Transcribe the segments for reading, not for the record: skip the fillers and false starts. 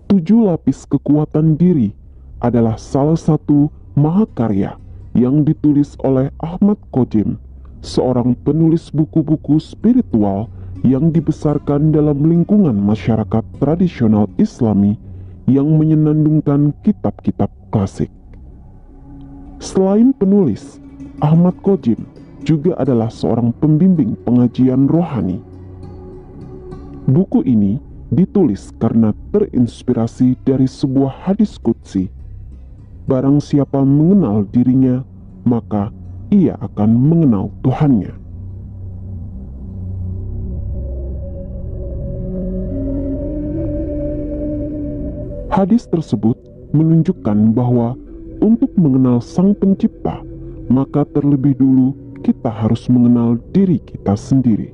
7 lapis kekuatan diri adalah salah satu mahakarya yang ditulis oleh Ahmad Khojem, seorang penulis buku-buku spiritual yang dibesarkan dalam lingkungan masyarakat tradisional Islami yang menyenandungkan kitab-kitab klasik. Selain penulis, Ahmad Khojem juga adalah seorang pembimbing pengajian rohani. Buku ini ditulis karena terinspirasi dari sebuah hadis qudsi. Barang siapa mengenal dirinya, maka ia akan mengenal Tuhannya. Hadis tersebut menunjukkan bahwa untuk mengenal Sang Pencipta, maka terlebih dulu kita harus mengenal diri kita sendiri.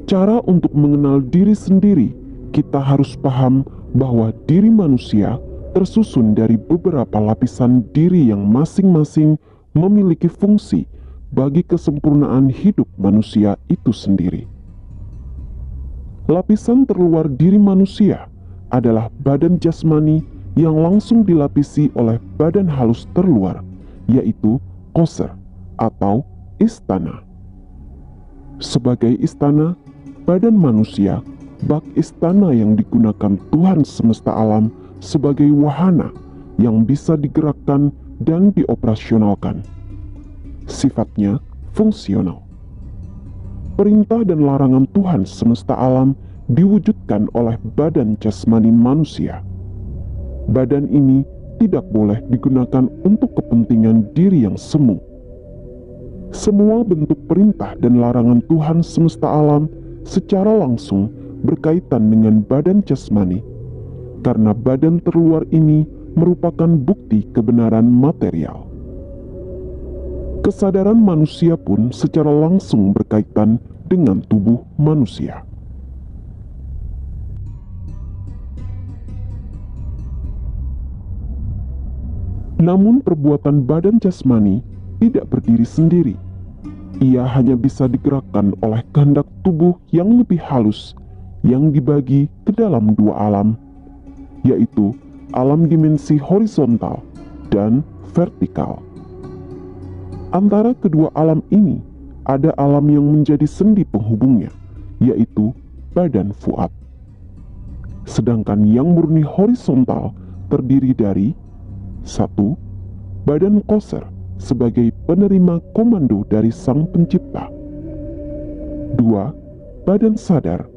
Cara untuk mengenal diri sendiri, kita harus paham bahwa diri manusia tersusun dari beberapa lapisan diri yang masing-masing memiliki fungsi bagi kesempurnaan hidup manusia itu sendiri. Lapisan terluar diri manusia adalah badan jasmani yang langsung dilapisi oleh badan halus terluar, yaitu qasr atau istana. Sebagai istana, badan manusia bak istana yang digunakan Tuhan semesta alam sebagai wahana yang bisa digerakkan dan dioperasionalkan. Sifatnya fungsional. Perintah dan larangan Tuhan semesta alam diwujudkan oleh badan jasmani manusia. Badan ini tidak boleh digunakan untuk kepentingan diri yang semu. Semua bentuk perintah dan larangan Tuhan semesta alam secara langsung berkaitan dengan badan jasmani, karena badan terluar ini merupakan bukti kebenaran material. Kesadaran manusia pun secara langsung berkaitan dengan tubuh manusia. Namun perbuatan badan jasmani tidak berdiri sendiri. Ia hanya bisa digerakkan oleh kehendak tubuh yang lebih halus yang dibagi ke dalam 2 alam, yaitu alam dimensi horizontal dan vertikal. Antara kedua alam ini ada alam yang menjadi sendi penghubungnya, yaitu badan fuad. Sedangkan yang murni horizontal terdiri dari 1. Badan qasr sebagai penerima komando dari Sang Pencipta. 2. Badan sadar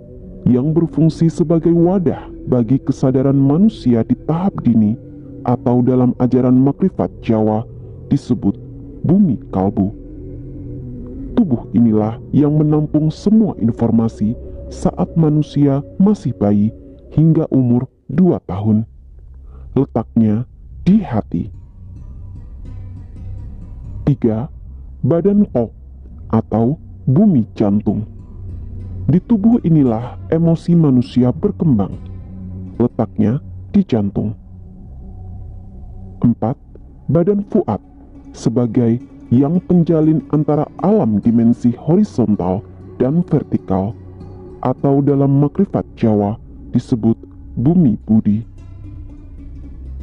yang berfungsi sebagai wadah bagi kesadaran manusia di tahap dini atau dalam ajaran makrifat Jawa disebut bumi kalbu. Tubuh inilah yang menampung semua informasi saat manusia masih bayi hingga umur 2 tahun. Letaknya di hati. 3. Badan qalb atau bumi jantung. Di tubuh inilah emosi manusia berkembang. Letaknya di jantung. 4. Badan fuad sebagai yang penjalin antara alam dimensi horizontal dan vertikal atau dalam makrifat Jawa disebut bumi budi.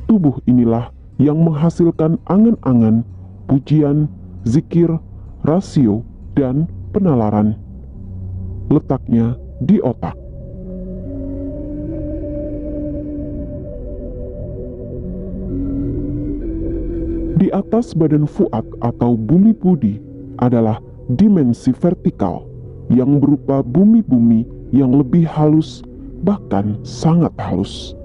Tubuh inilah yang menghasilkan angan-angan, pujian, zikir, rasio, dan penalaran. Letaknya di otak. Di atas badan fuad atau bumi budi adalah dimensi vertikal yang berupa bumi-bumi yang lebih halus, bahkan sangat halus.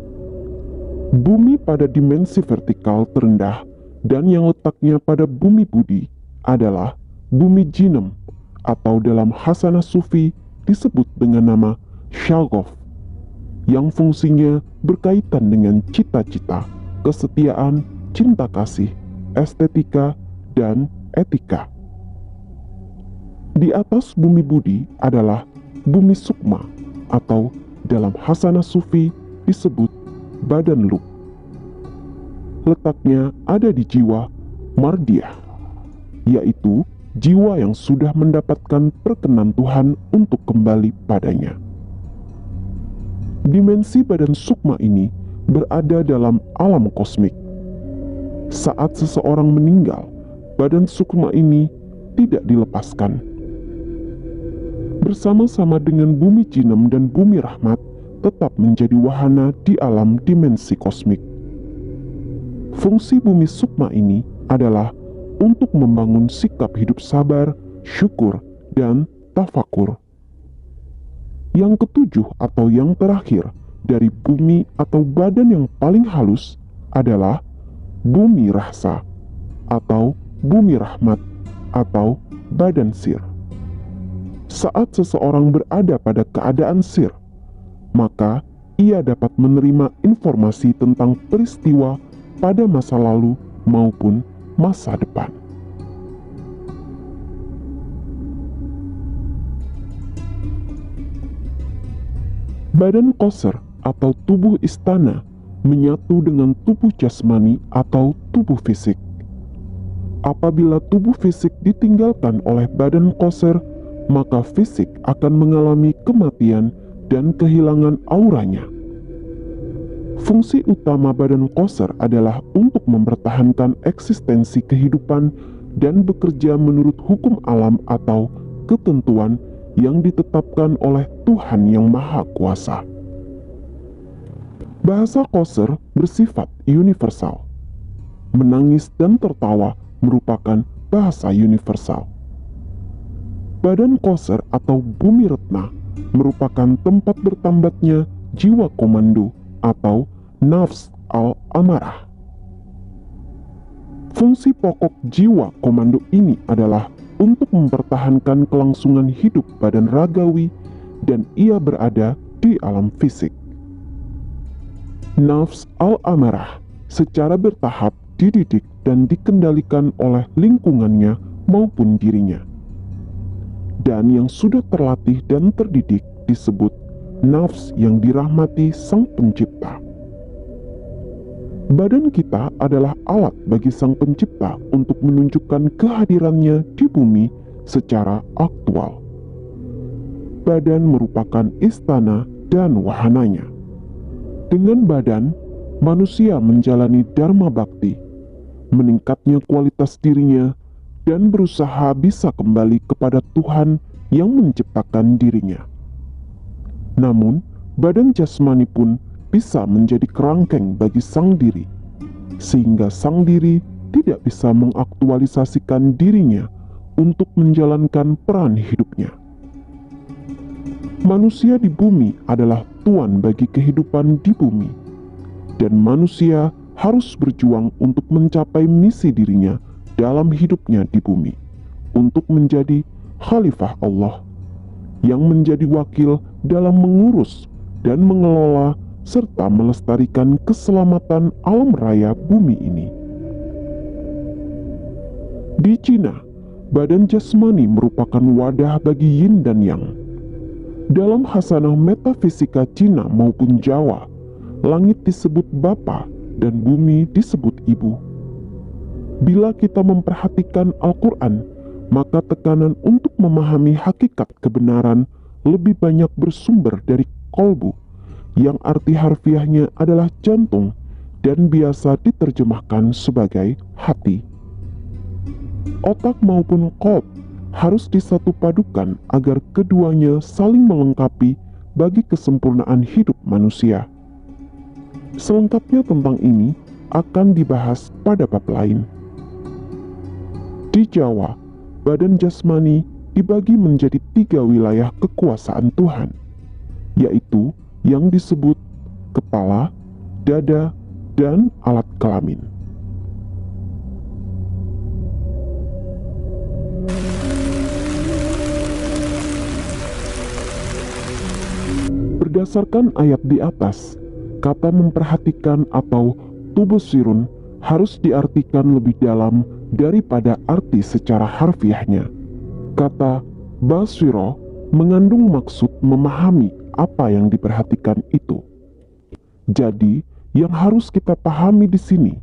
Bumi pada dimensi vertikal terendah dan yang letaknya pada bumi budi adalah bumi jinem atau dalam hasanah sufi disebut dengan nama syagof, yang fungsinya berkaitan dengan cita-cita, kesetiaan, cinta kasih, estetika, dan etika. Di atas bumi budi adalah bumi sukma atau dalam hasanah sufi disebut badan lub. Letaknya ada di jiwa mardiyah, yaitu jiwa yang sudah mendapatkan perkenan Tuhan untuk kembali padanya. Dimensi badan sukma ini berada dalam alam kosmik. Saat seseorang meninggal, badan sukma ini tidak dilepaskan. Bersama-sama dengan bumi jinem dan bumi rahmat, tetap menjadi wahana di alam dimensi kosmik. Fungsi bumi sukma ini adalah untuk membangun sikap hidup sabar, syukur, dan tafakur. Yang ketujuh atau yang terakhir dari bumi atau badan yang paling halus adalah bumi rahsa atau bumi rahmat atau badan sir. Saat seseorang berada pada keadaan sir, maka ia dapat menerima informasi tentang peristiwa pada masa lalu maupun masa depan. Badan koser atau tubuh istana menyatu dengan tubuh jasmani atau tubuh fisik. Apabila tubuh fisik ditinggalkan oleh badan koser, maka fisik akan mengalami kematian dan kehilangan auranya. Fungsi utama badan koser adalah untuk mempertahankan eksistensi kehidupan dan bekerja menurut hukum alam atau ketentuan yang ditetapkan oleh Tuhan yang Maha Kuasa. Bahasa koser bersifat universal. Menangis dan tertawa merupakan bahasa universal. Badan koser atau bumi retna merupakan tempat bertambatnya jiwa komando atau nafs al-amarah. Fungsi pokok jiwa komando ini adalah untuk mempertahankan kelangsungan hidup badan ragawi dan ia berada di alam fisik. Nafs al-amarah secara bertahap dididik dan dikendalikan oleh lingkungannya maupun dirinya. Dan yang sudah terlatih dan terdidik disebut nafs yang dirahmati Sang Pencipta. Badan kita adalah alat bagi Sang Pencipta untuk menunjukkan kehadirannya di bumi secara aktual. Badan merupakan istana dan wahananya. Dengan badan, manusia menjalani dharma bakti, meningkatnya kualitas dirinya, dan berusaha bisa kembali kepada Tuhan yang menciptakan dirinya. Namun, badan jasmani pun bisa menjadi kerangkeng bagi sang diri, sehingga sang diri tidak bisa mengaktualisasikan dirinya untuk menjalankan peran hidupnya. Manusia di bumi adalah tuan bagi kehidupan di bumi, dan manusia harus berjuang untuk mencapai misi dirinya dalam hidupnya di bumi, untuk menjadi khalifah Allah, yang menjadi wakil dalam mengurus dan mengelola serta melestarikan keselamatan alam raya bumi ini. Di Cina, badan jasmani merupakan wadah bagi yin dan yang. Dalam hasanah metafisika Cina maupun Jawa, langit disebut bapa dan bumi disebut ibu. Bila kita memperhatikan Al-Quran, maka tekanan untuk memahami hakikat kebenaran lebih banyak bersumber dari kolbu, yang arti harfiahnya adalah jantung dan biasa diterjemahkan sebagai hati. Otak maupun qalb harus disatupadukan agar keduanya saling melengkapi bagi kesempurnaan hidup manusia. Selengkapnya tentang ini akan dibahas pada bab lain. Di Jawa, badan jasmani dibagi menjadi 3 wilayah kekuasaan Tuhan, yaitu yang disebut kepala, dada, dan alat kelamin. Berdasarkan ayat di atas, kata memperhatikan atau tubusirun harus diartikan lebih dalam daripada arti secara harfiahnya. Kata basiro mengandung maksud memahami apa yang diperhatikan itu. Jadi, yang harus kita pahami di sini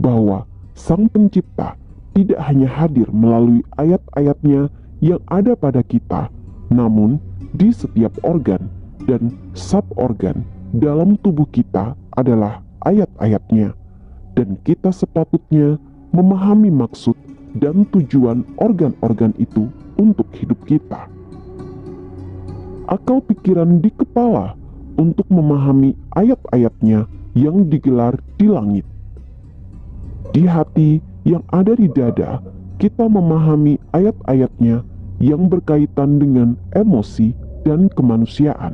bahwa Sang Pencipta tidak hanya hadir melalui ayat-ayatnya yang ada pada kita, namun di setiap organ dan suborgan dalam tubuh kita adalah ayat-ayatnya, dan kita sepatutnya memahami maksud dan tujuan organ-organ itu untuk hidup kita. Akal pikiran di kepala untuk memahami ayat-ayatnya yang digelar di langit. Di hati yang ada di dada, kita memahami ayat-ayatnya yang berkaitan dengan emosi dan kemanusiaan.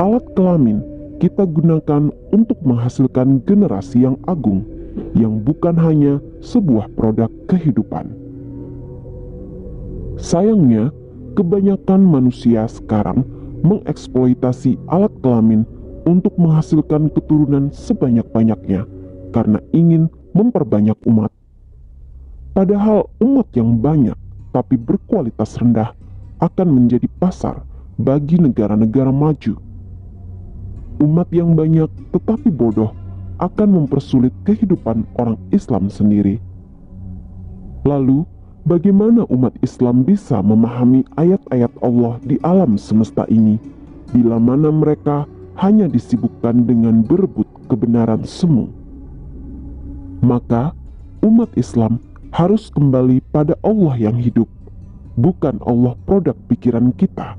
Alat kelamin kita gunakan untuk menghasilkan generasi yang agung, yang bukan hanya sebuah produk kehidupan. Sayangnya, kebanyakan manusia sekarang mengeksploitasi alat kelamin untuk menghasilkan keturunan sebanyak-banyaknya karena ingin memperbanyak umat. Padahal umat yang banyak tapi berkualitas rendah akan menjadi pasar bagi negara-negara maju. Umat yang banyak tetapi bodoh akan mempersulit kehidupan orang Islam sendiri. Lalu, bagaimana umat Islam bisa memahami ayat-ayat Allah di alam semesta ini, bila mana mereka hanya disibukkan dengan berebut kebenaran semu? Maka, umat Islam harus kembali pada Allah yang hidup, bukan Allah produk pikiran kita,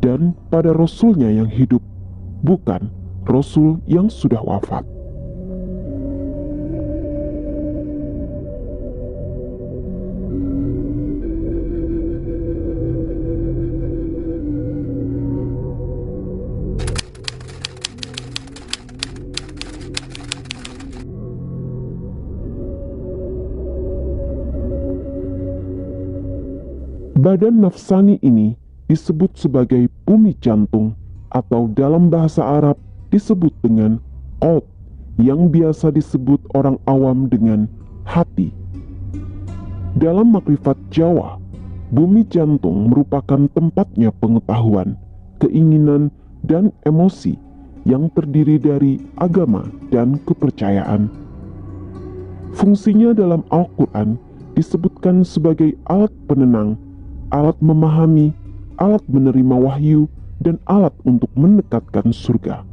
dan pada Rasul-Nya yang hidup, bukan Rasul yang sudah wafat. Badan nafsani ini disebut sebagai bumi jantung, atau dalam bahasa Arab disebut dengan qalb, yang biasa disebut orang awam dengan hati. Dalam makrifat Jawa, bumi jantung merupakan tempatnya pengetahuan, keinginan, dan emosi yang terdiri dari agama dan kepercayaan. Fungsinya dalam Al-Quran disebutkan sebagai alat penenang, alat memahami, alat menerima wahyu, dan alat untuk mendekatkan surga.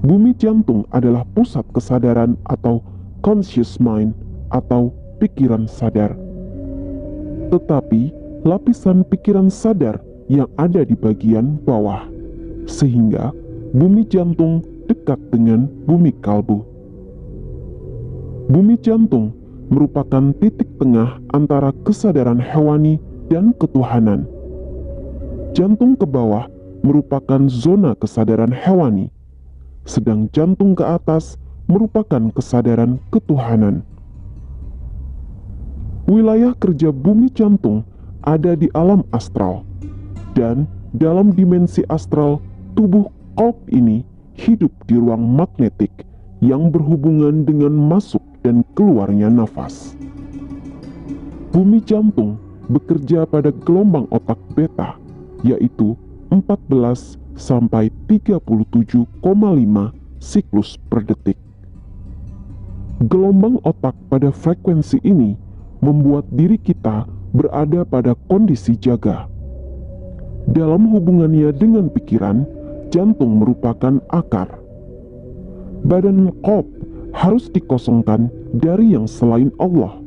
Bumi jantung adalah pusat kesadaran atau conscious mind atau pikiran sadar. Tetapi lapisan pikiran sadar yang ada di bagian bawah, sehingga bumi jantung dekat dengan bumi kalbu. Bumi jantung merupakan titik tengah antara kesadaran hewani dan ketuhanan. Jantung ke bawah merupakan zona kesadaran hewani, sedang jantung ke atas merupakan kesadaran ketuhanan. Wilayah kerja bumi jantung ada di alam astral, dan dalam dimensi astral, tubuh qalb ini hidup di ruang magnetik yang berhubungan dengan masuk dan keluarnya nafas. Bumi jantung bekerja pada gelombang otak beta, yaitu 14 sampai 37,5 siklus per detik. Gelombang otak pada frekuensi ini membuat diri kita berada pada kondisi jaga. Dalam hubungannya dengan pikiran, jantung merupakan akar. Badan qalb harus dikosongkan dari yang selain Allah.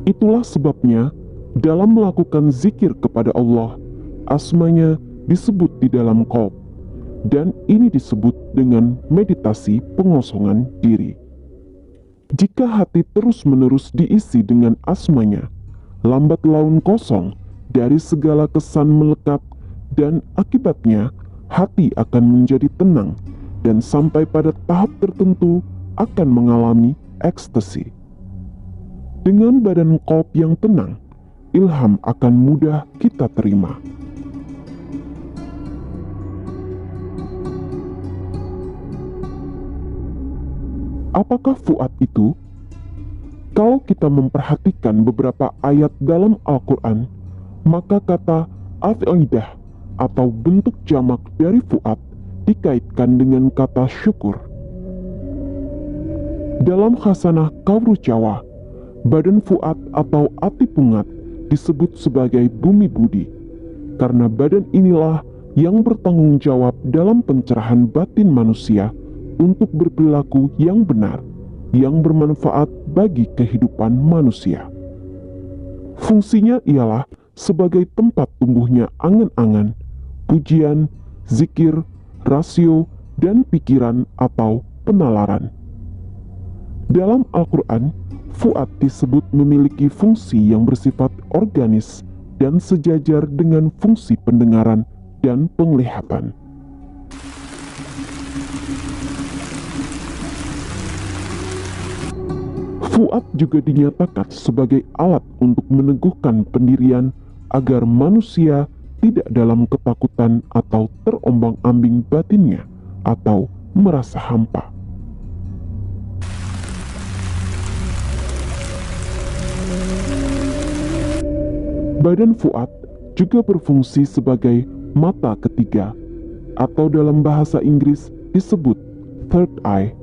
Itulah sebabnya dalam melakukan zikir kepada Allah, asmanya disebut di dalam qalb, dan ini disebut dengan meditasi pengosongan diri. Jika hati terus-menerus diisi dengan asmanya, lambat laun kosong dari segala kesan melekat, dan akibatnya hati akan menjadi tenang dan sampai pada tahap tertentu akan mengalami ekstasi. Dengan badan qalb yang tenang, ilham akan mudah kita terima. Apakah fuad itu? Kalau kita memperhatikan beberapa ayat dalam Al-Quran, maka kata afidah atau bentuk jamak dari fuad dikaitkan dengan kata syukur. Dalam khasanah Kawru Jawa, badan fuad atau ati pungat disebut sebagai bumi budi, karena badan inilah yang bertanggung jawab dalam pencerahan batin manusia untuk berperilaku yang benar, yang bermanfaat bagi kehidupan manusia. Fungsinya ialah sebagai tempat tumbuhnya angan-angan, pujian, zikir, rasio, dan pikiran atau penalaran. Dalam Al-Quran, fuad disebut memiliki fungsi yang bersifat organis dan sejajar dengan fungsi pendengaran dan penglihatan. Fuad juga dinyatakan sebagai alat untuk meneguhkan pendirian agar manusia tidak dalam ketakutan atau terombang-ambing batinnya atau merasa hampa. Badan fuad juga berfungsi sebagai mata ketiga atau dalam bahasa Inggris disebut third eye.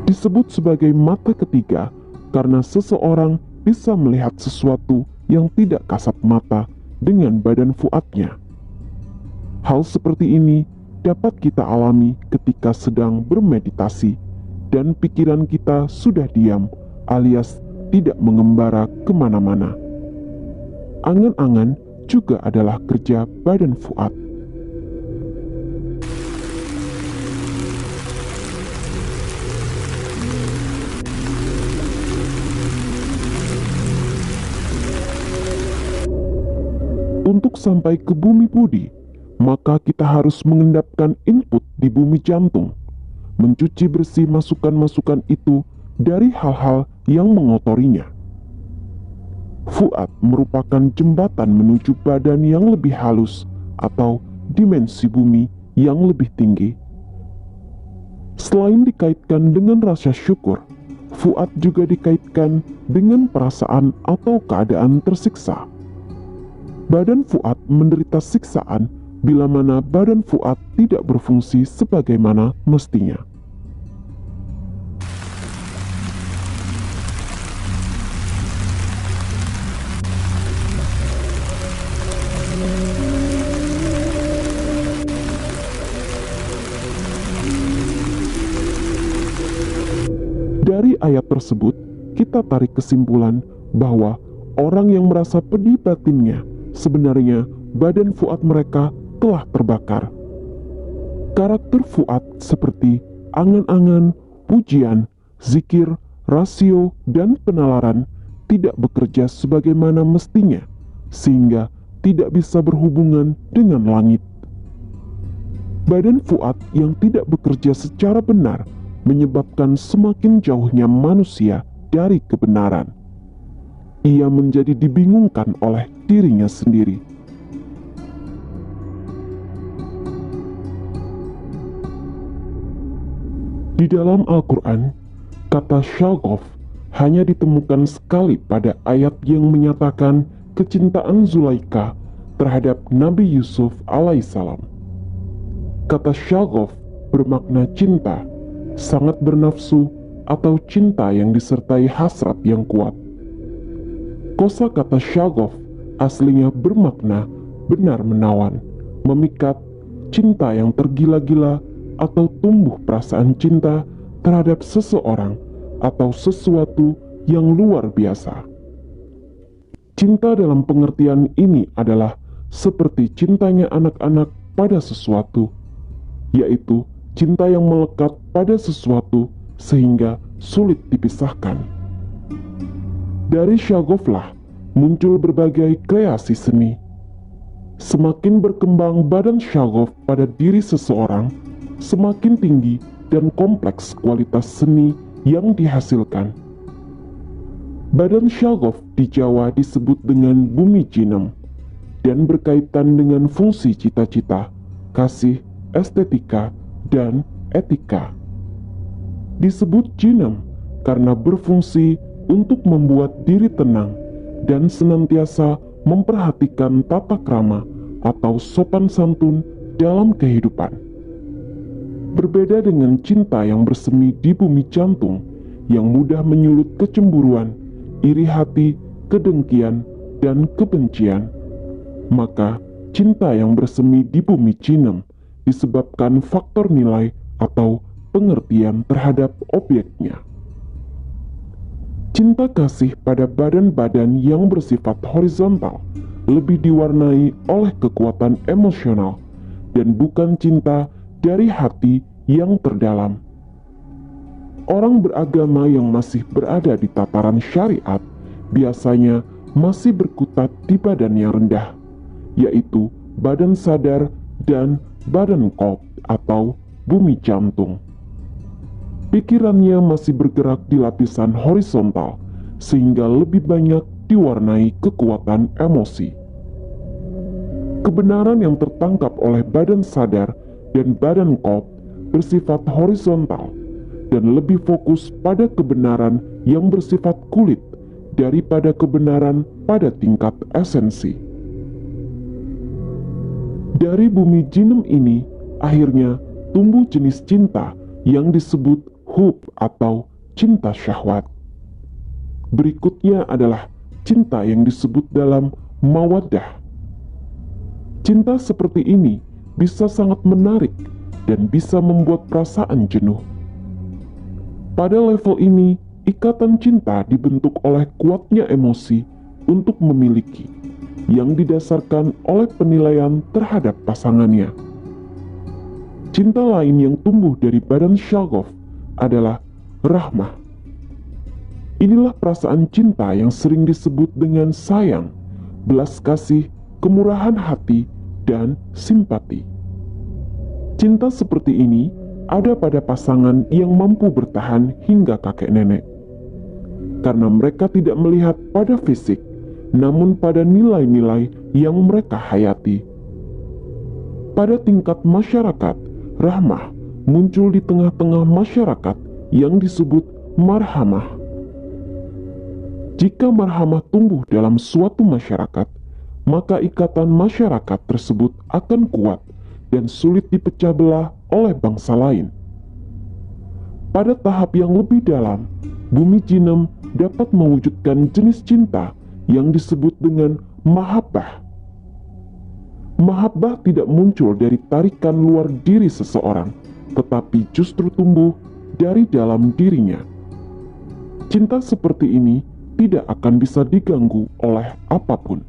Disebut sebagai mata ketiga karena seseorang bisa melihat sesuatu yang tidak kasat mata dengan badan fuadnya. Hal seperti ini dapat kita alami ketika sedang bermeditasi dan pikiran kita sudah diam alias tidak mengembara kemana-mana. Angan-angan juga adalah kerja badan fuad. Untuk sampai ke bumi budi, maka kita harus mengendapkan input di bumi jantung, mencuci bersih masukan-masukan itu dari hal-hal yang mengotorinya. Fuad merupakan jembatan menuju badan yang lebih halus atau dimensi bumi yang lebih tinggi. Selain dikaitkan dengan rasa syukur, fuad juga dikaitkan dengan perasaan atau keadaan tersiksa. Badan fuad menderita siksaan bila mana badan fuad tidak berfungsi sebagaimana mestinya. Dari ayat tersebut, kita tarik kesimpulan bahwa orang yang merasa pedih batinnya sebenarnya badan fuad mereka telah terbakar. Karakter fuad seperti angan-angan, pujian, zikir, rasio, dan penalaran tidak bekerja sebagaimana mestinya, sehingga tidak bisa berhubungan dengan langit. Badan fuad yang tidak bekerja secara benar menyebabkan semakin jauhnya manusia dari kebenaran. Ia menjadi dibingungkan oleh dirinya sendiri. Di dalam Al-Quran, kata syaghof hanya ditemukan sekali pada ayat yang menyatakan kecintaan Zulaikha terhadap Nabi Yusuf alaihissalam. Kata syaghof bermakna cinta, sangat bernafsu, atau cinta yang disertai hasrat yang kuat. Kosakata syaghof aslinya bermakna benar menawan, memikat, cinta yang tergila-gila, atau tumbuh perasaan cinta terhadap seseorang atau sesuatu yang luar biasa. Cinta dalam pengertian ini adalah seperti cintanya anak-anak pada sesuatu, yaitu cinta yang melekat pada sesuatu sehingga sulit dipisahkan. Dari syagoflah muncul berbagai kreasi seni. Semakin berkembang badan syagof pada diri seseorang, semakin tinggi dan kompleks kualitas seni yang dihasilkan. Badan Shoggoth di Jawa disebut dengan bumi jinem dan berkaitan dengan fungsi cita-cita, kasih, estetika, dan etika. Disebut jinem karena berfungsi untuk membuat diri tenang dan senantiasa memperhatikan tata krama atau sopan santun dalam kehidupan. Berbeda dengan cinta yang bersemi di bumi jantung yang mudah menyulut kecemburuan, iri hati, kedengkian, dan kebencian, maka cinta yang bersemi di bumi jinem disebabkan faktor nilai atau pengertian terhadap objeknya. Cinta kasih pada badan-badan yang bersifat horizontal lebih diwarnai oleh kekuatan emosional dan bukan cinta dari hati yang terdalam. Orang beragama yang masih berada di tataran syariat biasanya masih berkutat di badan yang rendah, yaitu badan sadar dan badan qalb atau bumi jantung. Pikirannya masih bergerak di lapisan horizontal, sehingga lebih banyak diwarnai kekuatan emosi. Kebenaran yang tertangkap oleh badan sadar dan badan qalb bersifat horizontal dan lebih fokus pada kebenaran yang bersifat kulit daripada kebenaran pada tingkat esensi. Dari bumi jinem ini, akhirnya tumbuh jenis cinta yang disebut hub atau cinta syahwat. Berikutnya adalah cinta yang disebut dalam mawaddah. Cinta seperti ini bisa sangat menarik dan bisa membuat perasaan jenuh. Pada level ini, ikatan cinta dibentuk oleh kuatnya emosi untuk memiliki, yang didasarkan oleh penilaian terhadap pasangannya. Cinta lain yang tumbuh dari badan Shoggoth adalah rahmah. Inilah perasaan cinta yang sering disebut dengan sayang, belas kasih, kemurahan hati, dan simpati. Cinta seperti ini ada pada pasangan yang mampu bertahan hingga kakek nenek, karena mereka tidak melihat pada fisik, namun pada nilai-nilai yang mereka hayati. Pada tingkat masyarakat, rahmah muncul di tengah-tengah masyarakat yang disebut marhamah. Jika marhamah tumbuh dalam suatu masyarakat, maka ikatan masyarakat tersebut akan kuat dan sulit dipecah belah oleh bangsa lain. Pada tahap yang lebih dalam, bumi jinem dapat mewujudkan jenis cinta yang disebut dengan mahabbah. Mahabbah tidak muncul dari tarikan luar diri seseorang, tetapi justru tumbuh dari dalam dirinya. Cinta seperti ini tidak akan bisa diganggu oleh apapun.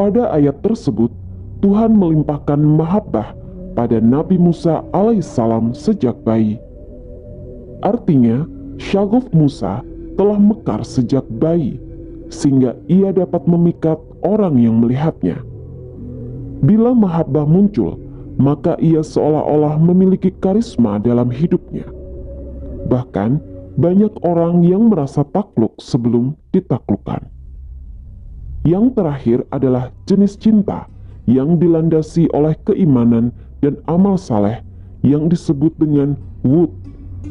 Pada ayat tersebut, Tuhan melimpahkan mahabbah pada Nabi Musa alaihissalam sejak bayi. Artinya, Shoggoth Musa telah mekar sejak bayi, sehingga ia dapat memikat orang yang melihatnya. Bila mahabbah muncul, maka ia seolah-olah memiliki karisma dalam hidupnya. Bahkan, banyak orang yang merasa takluk sebelum ditaklukkan. Yang terakhir adalah jenis cinta yang dilandasi oleh keimanan dan amal saleh yang disebut dengan wud,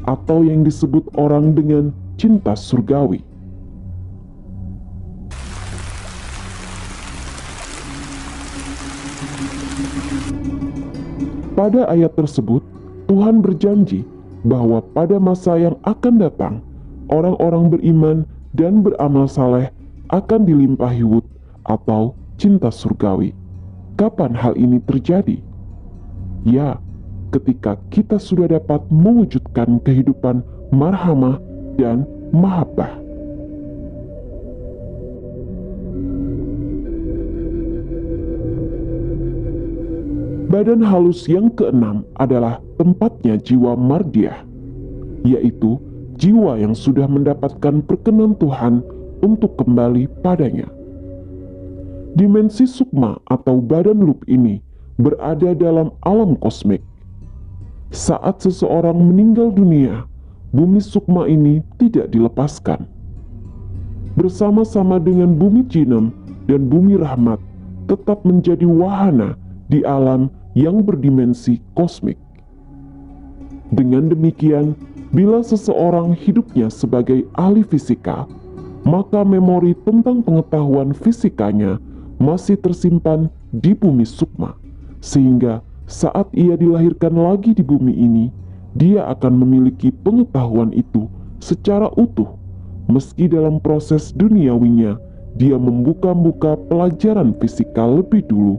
atau yang disebut orang dengan cinta surgawi. Pada ayat tersebut, Tuhan berjanji bahwa pada masa yang akan datang, orang-orang beriman dan beramal saleh akan dilimpahi wud atau cinta surgawi. Kapan hal ini terjadi? Ya, ketika kita sudah dapat mewujudkan kehidupan marhamah dan mahabbah. Badan halus yang keenam adalah tempatnya jiwa mardiyah, yaitu jiwa yang sudah mendapatkan perkenan Tuhan untuk kembali padanya. Dimensi sukma atau badan loop ini berada dalam alam kosmik, Saat seseorang meninggal dunia, bumi sukma ini tidak dilepaskan. Bersama-sama dengan bumi jinem dan bumi rahmat tetap menjadi wahana di alam yang berdimensi kosmik. Dengan demikian, bila seseorang hidupnya sebagai ahli fisika, maka memori tentang pengetahuan fisikanya masih tersimpan di bumi sukma, sehingga saat ia dilahirkan lagi di bumi ini, dia akan memiliki pengetahuan itu secara utuh, meski dalam proses duniawinya dia membuka-buka pelajaran fisika lebih dulu,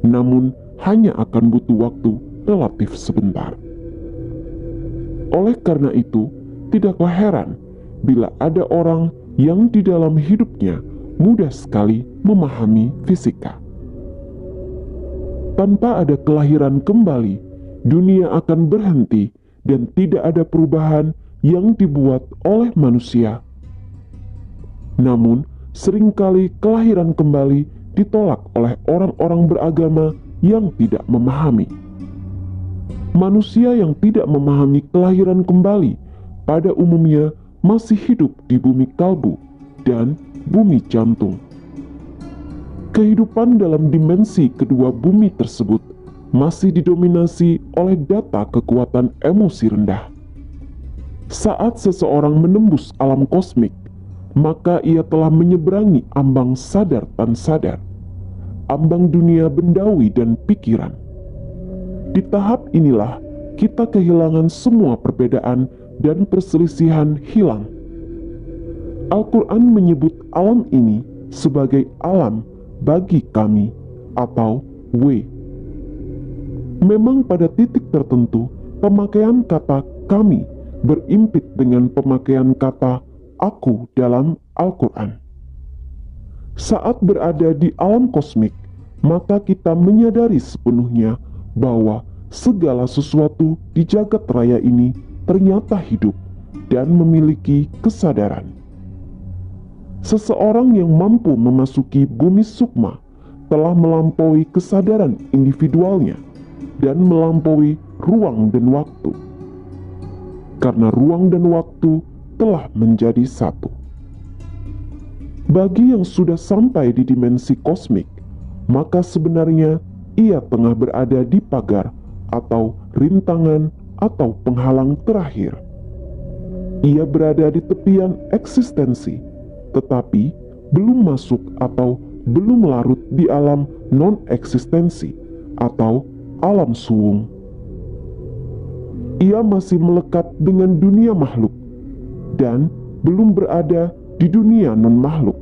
namun hanya akan butuh waktu relatif sebentar. Oleh karena itu, tidaklah heran bila ada orang yang di dalam hidupnya mudah sekali memahami fisika. Tanpa ada kelahiran kembali, dunia akan berhenti dan tidak ada perubahan yang dibuat oleh manusia. Namun, seringkali kelahiran kembali ditolak oleh orang-orang beragama yang tidak memahami. Manusia yang tidak memahami kelahiran kembali pada umumnya masih hidup di bumi kalbu dan bumi jantung. Kehidupan dalam dimensi kedua bumi tersebut masih didominasi oleh data kekuatan emosi rendah. Saat seseorang menembus alam kosmik, maka ia telah menyeberangi ambang sadar tan sadar, ambang dunia bendawi dan pikiran. Di tahap inilah kita kehilangan semua perbedaan dan perselisihan hilang. Al-Quran menyebut alam ini sebagai alam bagi kami atau W. Memang pada titik tertentu pemakaian kata kami berimpit dengan pemakaian kata aku dalam Al-Quran. Saat berada di alam kosmik, maka kita menyadari sepenuhnya bahwa segala sesuatu di jagat raya ini ternyata hidup dan memiliki kesadaran. Seseorang yang mampu memasuki bumi sukma telah melampaui kesadaran individualnya dan melampaui ruang dan waktu. Karena ruang dan waktu telah menjadi satu. Bagi yang sudah sampai di dimensi kosmik, maka sebenarnya ia tengah berada di pagar atau rintangan atau penghalang terakhir. Ia berada di tepian eksistensi, tetapi belum masuk atau belum larut di alam non-eksistensi atau alam suwung. Ia masih melekat dengan dunia makhluk dan belum berada di dunia non-makhluk.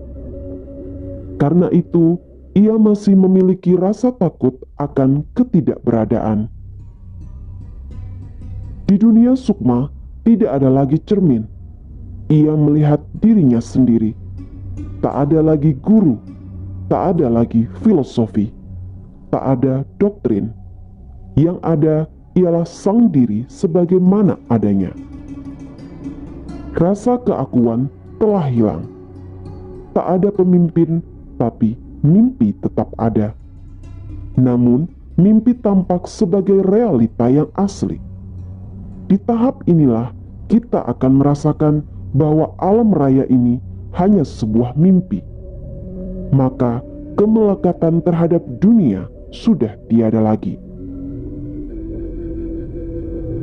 Karena itu, ia masih memiliki rasa takut akan ketidakberadaan. Di dunia sukma tidak ada lagi cermin. Ia melihat dirinya sendiri. Tak ada lagi guru, tak ada lagi filosofi, tak ada doktrin. Yang ada ialah sang diri sebagaimana adanya. Rasa keakuan telah hilang. Tak ada pemimpin, tapi mimpi tetap ada. Namun, mimpi tampak sebagai realita yang asli. Di tahap inilah kita akan merasakan bahwa alam raya ini hanya sebuah mimpi. Maka, kemelekatan terhadap dunia sudah tiada lagi.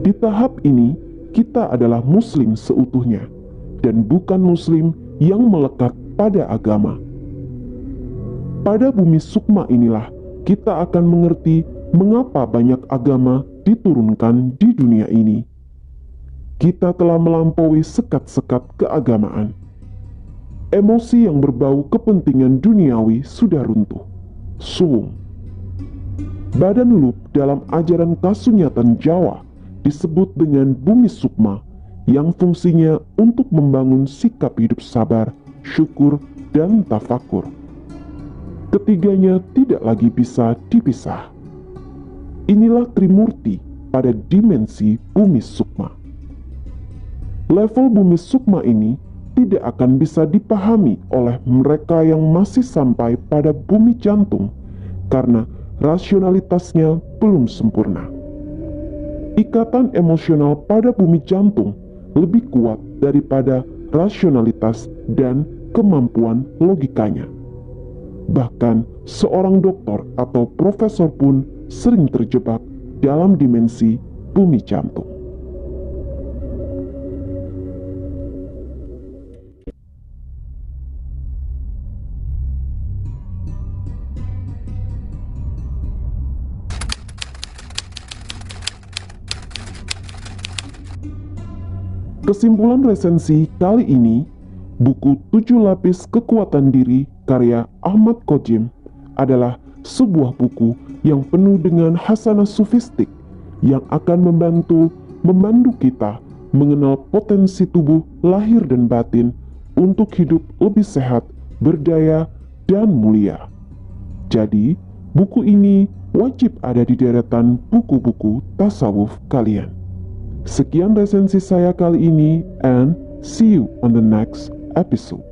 Di tahap ini, kita adalah muslim seutuhnya, dan bukan muslim yang melekat pada agama. Pada bumi sukma inilah kita akan mengerti mengapa banyak agama diturunkan di dunia ini. Kita telah melampaui sekat-sekat keagamaan. Emosi yang berbau kepentingan duniawi sudah runtuh, suwung. Badan lup dalam ajaran kasunyatan Jawa disebut dengan bumi sukma yang fungsinya untuk membangun sikap hidup sabar, syukur, dan tafakur. Ketiganya tidak lagi bisa dipisah. Inilah Trimurti pada dimensi bumi sukma. Level bumi sukma ini tidak akan bisa dipahami oleh mereka yang masih sampai pada bumi jantung karena rasionalitasnya belum sempurna. ikatan emosional pada bumi jantung lebih kuat daripada rasionalitas dan kemampuan logikanya. Bahkan seorang doktor atau profesor pun sering terjebak dalam dimensi bumi jantung. Kesimpulan resensi kali ini, buku 7 Lapis Kekuatan Diri karya Ahmad Khoджim adalah sebuah buku yang penuh dengan hasanah sufistik yang akan memandu kita mengenal potensi tubuh lahir dan batin untuk hidup lebih sehat, berdaya, dan mulia. Jadi, buku ini wajib ada di deretan buku-buku tasawuf kalian. Sekian resensi saya kali ini, and see you on the next episode.